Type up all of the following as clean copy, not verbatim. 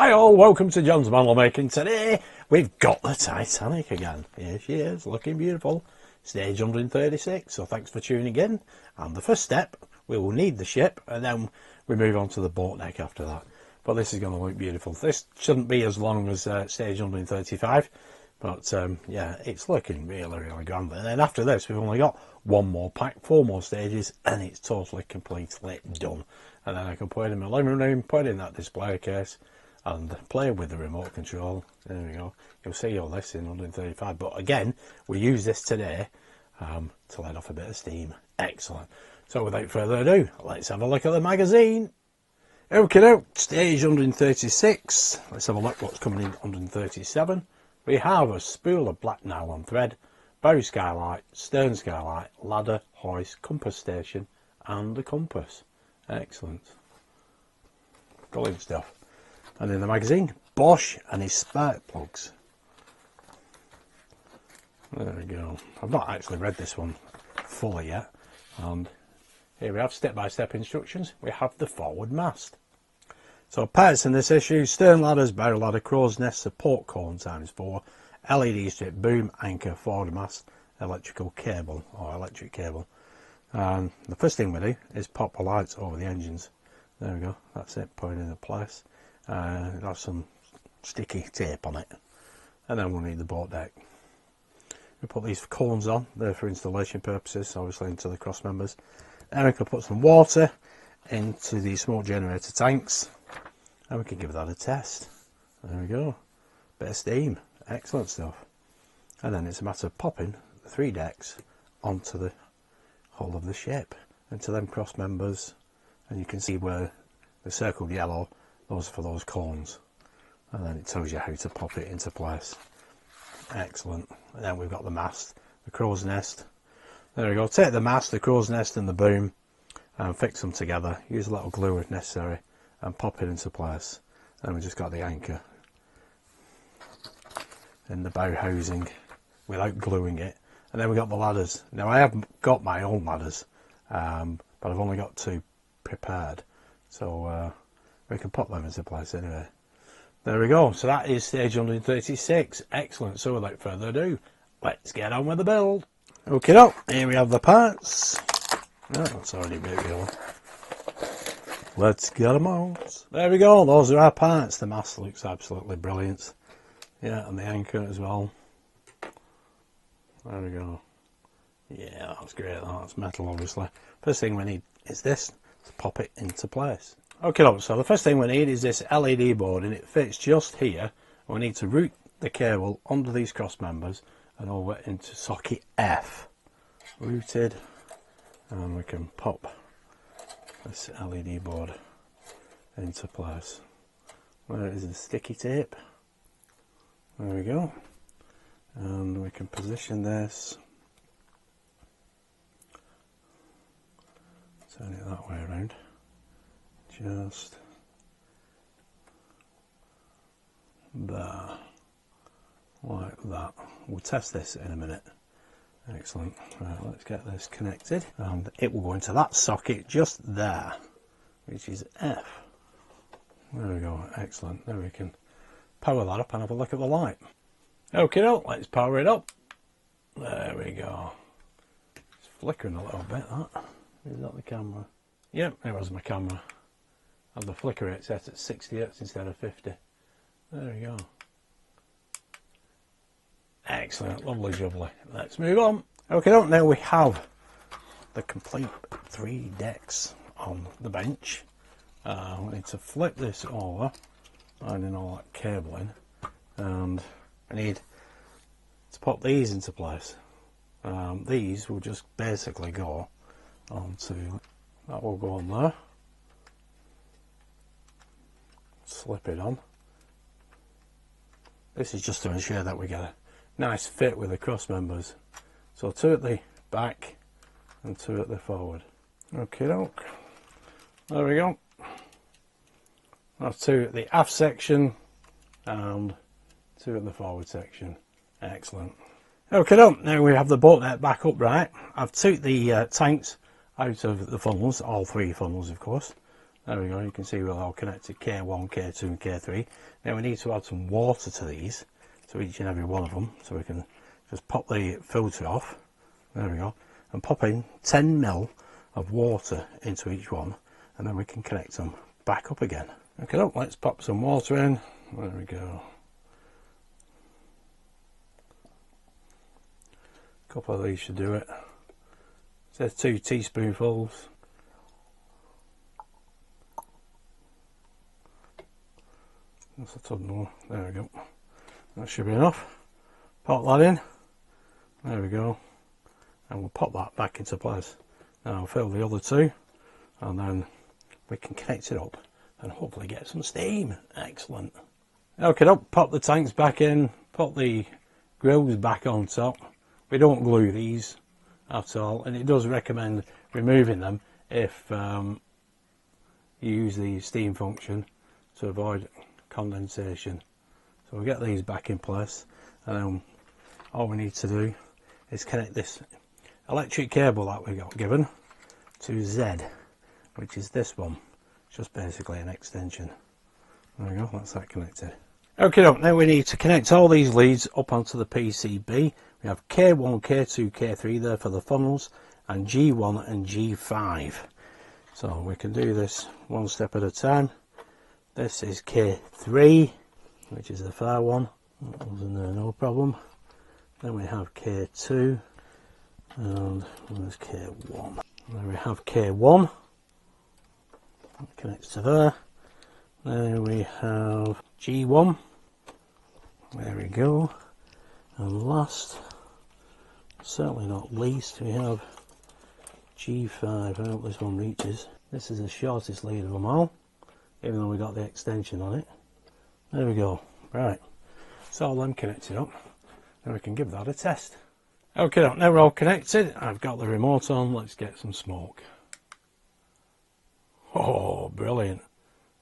Hi all, welcome to John's Model Making. Today we've got the Titanic again. Here she is, looking beautiful. Stage 136, so thanks for tuning in. And the first step, we will need the ship and then we move on to the boat deck after that. But this is going to look beautiful. This shouldn't be as long as stage 135, but yeah, it's looking really, really grand. And then after this, we've only got one more pack, 4 more stages, and it's totally completely done. And then I can put it in my living room, put it in that display case, and play with the remote control. There we go. You'll see all this in 135, but again, we use this today to let off a bit of steam. Excellent. So without further ado, let's have a look at the magazine. Okay, stage 136. Let's have a look what's coming in 137. We have a spool of black nylon thread, bow skylight, stern skylight, ladder, hoist, compass station, and a compass. Excellent. Brilliant stuff. And in the magazine, Bosch and his spark plugs. There we go. I've not actually read this one fully yet. And here we have step-by-step instructions. We have the forward mast. So parts in this issue: stern ladders, bow ladder, crow's nest, support cone ×4, LED strip, boom, anchor, forward mast, electrical cable or electric cable. And the first thing we do is pop the lights over the engines. There we go. That's it, put it into place. It has some sticky tape on it, and then we'll need the boat deck. We put these cones on there for installation purposes, obviously into the cross members. Then we can put some water into the smoke generator tanks, and we can give that a test. There we go, bit of steam, excellent stuff. And then it's a matter of popping the 3 decks onto the hull of the ship, into them cross members, and you can see where the circled yellow, those are for those cones, and then it tells you how to pop it into place. Excellent. And then we've got the mast, the crow's nest. There we go. Take the mast, the crow's nest and the boom and fix them together. Use a little glue if necessary and pop it into place. Then we just got the anchor in the bow housing without gluing it. And then we got the ladders. Now I haven't got my own ladders, but I've only got 2 prepared, so we can pop them into place anyway. There we go. So that is stage 136. Excellent. So without further ado, let's get on with the build. Okay, here we have the parts. Oh, that's already beautiful. Let's get them out. There we go. Those are our parts. The mast looks absolutely brilliant. Yeah, and the anchor as well. There we go. Yeah, that's great. That's metal, obviously. First thing we need is this to pop it into place. Okay, so the first thing we need is this LED board, and it fits just here. We need to route the cable under these cross members and over into socket F. Routed, and we can pop this LED board into place. Where is the sticky tape? There we go. And we can position this, turn it that way around, just there, like that. We'll test this in a minute. Excellent. Right, let's get this connected, and it will go into that socket just there, which is F. There we go. Excellent. Now we can power that up and have a look at the light. Okay, let's power it up. There we go. It's flickering a little bit, that. Is that the camera? Yep, it was my camera. And the flicker rate set at 60 Hz instead of 50. There we go. Excellent, lovely jubbly. Let's move on. Okay, now we have the complete 3 decks on the bench. We need to flip this over, finding all that cabling, and I need to pop these into place. These will just basically go onto, that will go on there. Slip it on. This is just to ensure that we get a nice fit with the cross members. So 2 at the back and 2 at the forward. Okay, there we go. That's 2 at the aft section and 2 at the forward section. Excellent. Okay, now we have the boat net back upright. I've took the tanks out of the funnels, all 3 funnels of course. There we go, you can see we're all connected, K1, K2 and K3. Now we need to add some water to these, to each and every one of them, so we can just pop the filter off, there we go, and pop in 10 ml of water into each one, and then we can connect them back up again. Okay, let's pop some water in, there we go. A couple of these should do it. It says 2 teaspoonfuls. That's a ton more. There we go. That should be enough. Pop that in. There we go. And we'll pop that back into place. Now I'll fill the other 2, and then we can connect it up and hopefully get some steam. Excellent. Okay, pop the tanks back in. Put the grills back on top. We don't glue these at all, and it does recommend removing them if you use the steam function to avoid condensation. So we'll get these back in place, and then all we need to do is connect this electric cable that we got given to Z, which is this one. It's just basically an extension. There we go, that's that connected. Okay, now we need to connect all these leads up onto the PCB. We have K1, K2, K3 there for the funnels, and G1 and G5. So we can do this one step at a time. This is K3, which is the far one. That was in there, no problem. Then we have K2, and there's K1. There we have K1. That connects to there. There we have G1. There we go. And last, certainly not least, we have G5. I hope this one reaches. This is the shortest lead of them all, even though we got the extension on it. There we go. Right, so all them connected up, and we can give that a test. Okay, now we're all connected. I've got the remote on. Let's get some smoke. Oh, brilliant.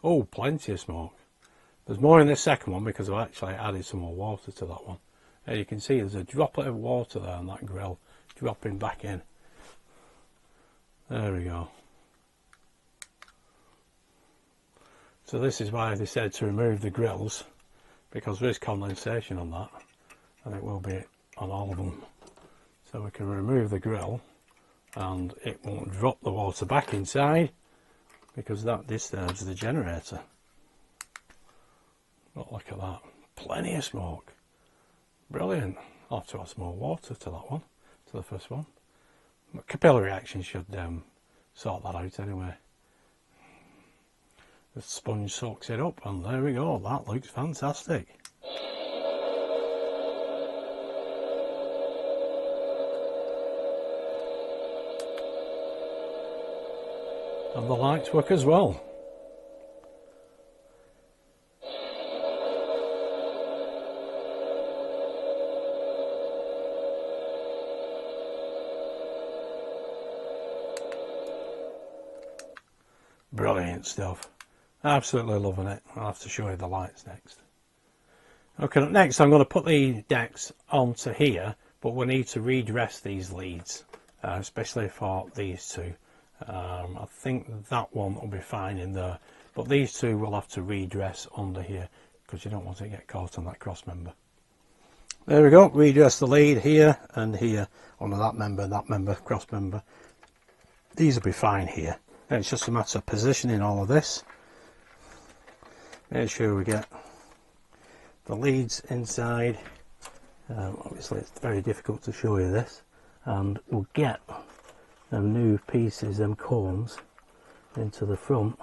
Oh, plenty of smoke. There's more in this second one because I've actually added some more water to that one. There you can see there's a droplet of water there on that grill dropping back in. There we go. So this is why they said to remove the grills, because there is condensation on that, and it will be on all of them. So we can remove the grill and it won't drop the water back inside, because that disturbs the generator. But look at that, plenty of smoke. Brilliant. I'll have to add some more water to that one, to the first one. But capillary action should sort that out anyway. The sponge soaks it up, and there we go. That looks fantastic. And the lights work as well. Brilliant stuff. Absolutely loving it. I'll have to show you the lights next. Okay, next I'm going to put the decks onto here, but we need to redress these leads, especially for these two. I think that one will be fine in there, but these two will have to redress under here because you don't want it to get caught on that cross member. There we go, redress the lead here and here under that member, cross member. These will be fine here. And it's just a matter of positioning all of this. Make sure we get the leads inside. Obviously it's very difficult to show you this, and we'll get them new pieces, them cones, into the front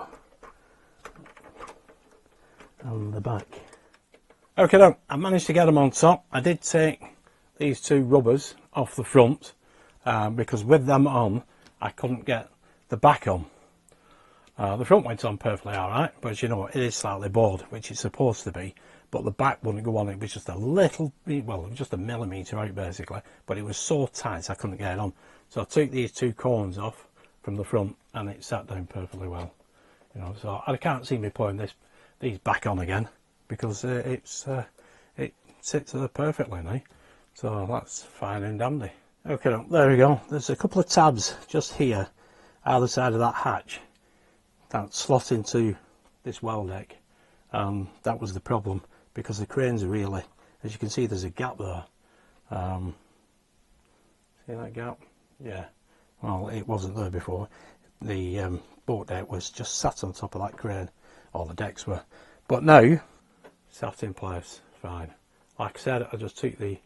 and the back. Okay, now I managed to get them on top. I did take these two rubbers off the front because with them on I couldn't get the back on. The front went on perfectly alright, but you know, it is slightly bored, which it's supposed to be, but the back wouldn't go on. It was just a little, well, just a millimetre out basically, but it was so tight I couldn't get it on. So I took these two cones off from the front and it sat down perfectly well. You know, so I can't see me putting these back on again because it sits there perfectly now. So that's fine and dandy. Okay, there we go. There's a couple of tabs just here, either side of that hatch, that slot into this well deck, and that was the problem, because the cranes are really, as you can see, there's a gap there. See that gap? Yeah. Well, it wasn't there before. The boat deck was just sat on top of that crane, or the decks were, but now sat in place fine. Like I said, I just took the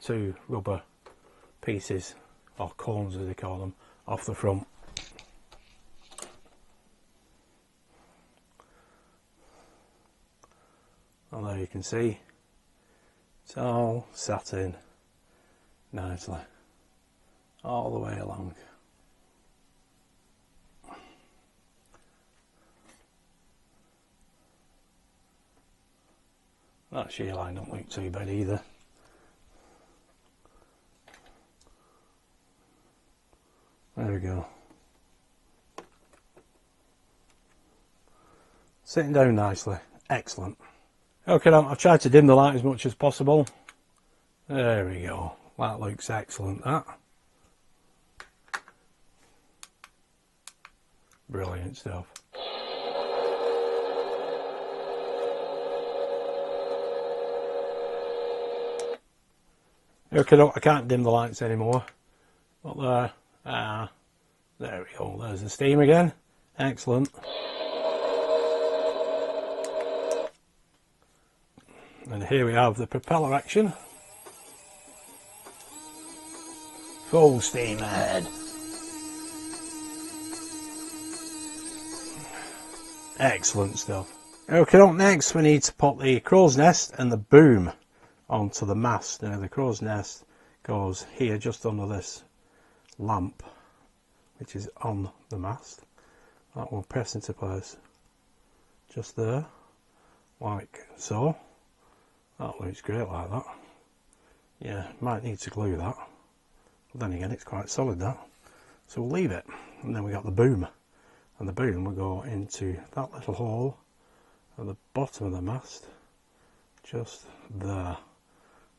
2 rubber pieces, or cones as they call them, off the front. And there you can see it's all sat in nicely all the way along. That shear line don't look too bad either. There we go. Sitting down nicely. Excellent. Okay, now I've tried to dim the light as much as possible. There we go. That looks excellent, that. Brilliant stuff. Okay, I can't dim the lights anymore. But there we go. There's the steam again. Excellent. And here we have the propeller action. Full steam ahead. Excellent stuff. Okay, up next we need to put the crow's nest and the boom onto the mast. Now the crow's nest goes here just under this lamp, which is on the mast. That will press into place just there, like so. That looks great like that. Yeah, might need to glue that, but then again it's quite solid, that. So we'll leave it. And then we got the boom, and the boom will go into that little hole at the bottom of the mast, just there.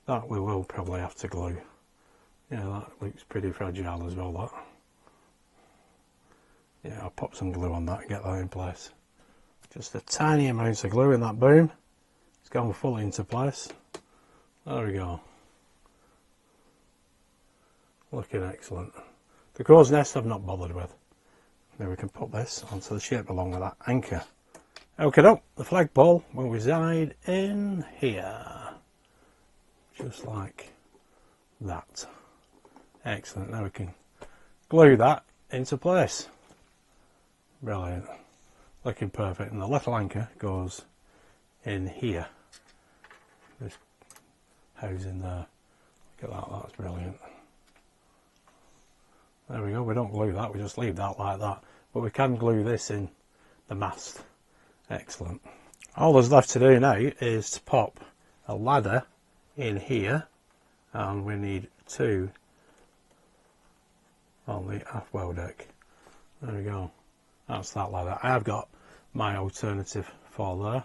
That we will probably have to glue. Yeah, that looks pretty fragile as well, that. Yeah, I'll pop some glue on that and get that in place. Just a tiny amount of glue in that boom. It's gone fully into place. There we go. Looking excellent. The crow's nest I've not bothered with. Now we can put this onto the ship along with that anchor. Okay, no, the flagpole will reside in here. Just like that. Excellent. Now we can glue that into place. Brilliant. Looking perfect. And the little anchor goes in here. This housing there. Look at that, that's brilliant. There we go. We don't glue that, we just leave that like that. But we can glue this in the mast. Excellent. All there's left to do now is to pop a ladder in here, and we need 2 on the aft well deck. There we go. That's that ladder. I have got my alternative for there,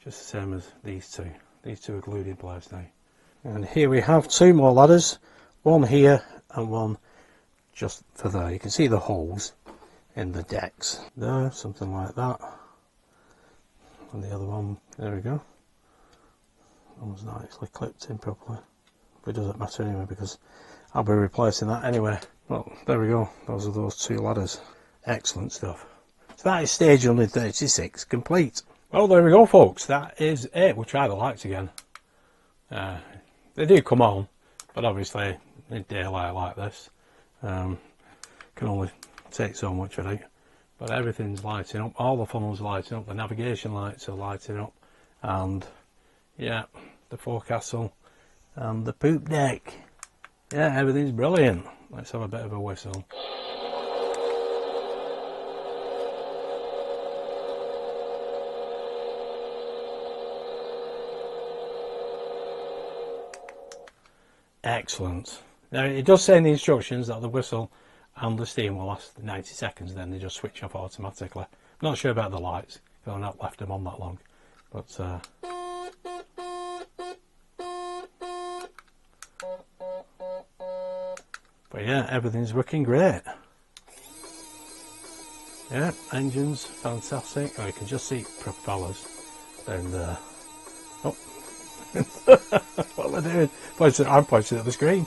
just the same as these two. These two are glued in place now. And here we have 2 more ladders, one here and one just for there. You can see the holes in the decks there, something like that. And the other one, there we go. That one's not actually clipped in properly, but it doesn't matter anyway because I'll be replacing that anyway. Well, there we go. Those are those 2 ladders. Excellent stuff. So that is stage 136 complete. Well, there we go, folks. That is it. We'll try the lights again. They do come on, but obviously in daylight like this, can only take so much of it. But everything's lighting up. All the funnels are lighting up. The navigation lights are lighting up, and yeah, the forecastle and the poop deck. Yeah, everything's brilliant. Let's have a bit of a whistle. Excellent. Now it does say in the instructions that the whistle and the steam will last 90 seconds, then they just switch off automatically. I'm not sure about the lights, because I've not left them on that long. But yeah, everything's working great. Yeah, engines, fantastic. Oh, you can just see propellers down there. Oh, what am I doing? I'm pointing at the screen.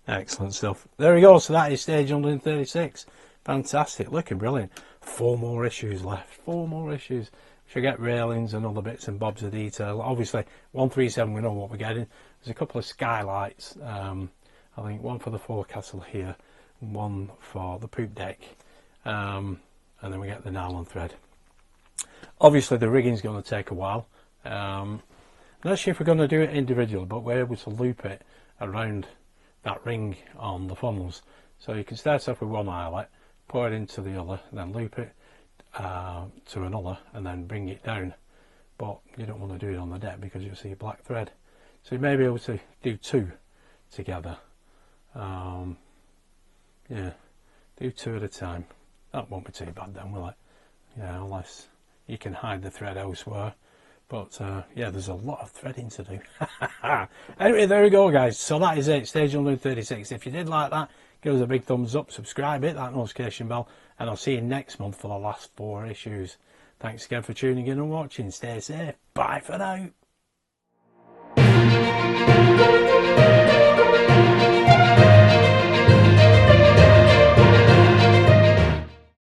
Excellent stuff. There we go. So that is stage 136. Fantastic. Looking brilliant. 4 more issues left. 4 more issues. Should get railings and other bits and bobs of detail. Obviously, 137, we know what we're getting. There's a couple of skylights. I think one for the forecastle here, one for the poop deck. And then we get the nylon thread. Obviously, the rigging's going to take a while. I'm not sure if we're going to do it individually, but we're able to loop it around that ring on the funnels. So you can start off with one eyelet, pour it into the other, and then loop it to another, and then bring it down. But you don't want to do it on the deck because you'll see a black thread. So you may be able to do 2 together. Yeah, do 2 at a time. That won't be too bad then, will it? Yeah, unless you can hide the thread elsewhere. But yeah, there's a lot of threading to do. Anyway, there we go, guys. So that is it, stage 136. If you did like that, give us a big thumbs up, subscribe, hit that notification bell, and I'll see you next month for the last 4 issues. Thanks again for tuning in and watching. Stay safe. Bye for now.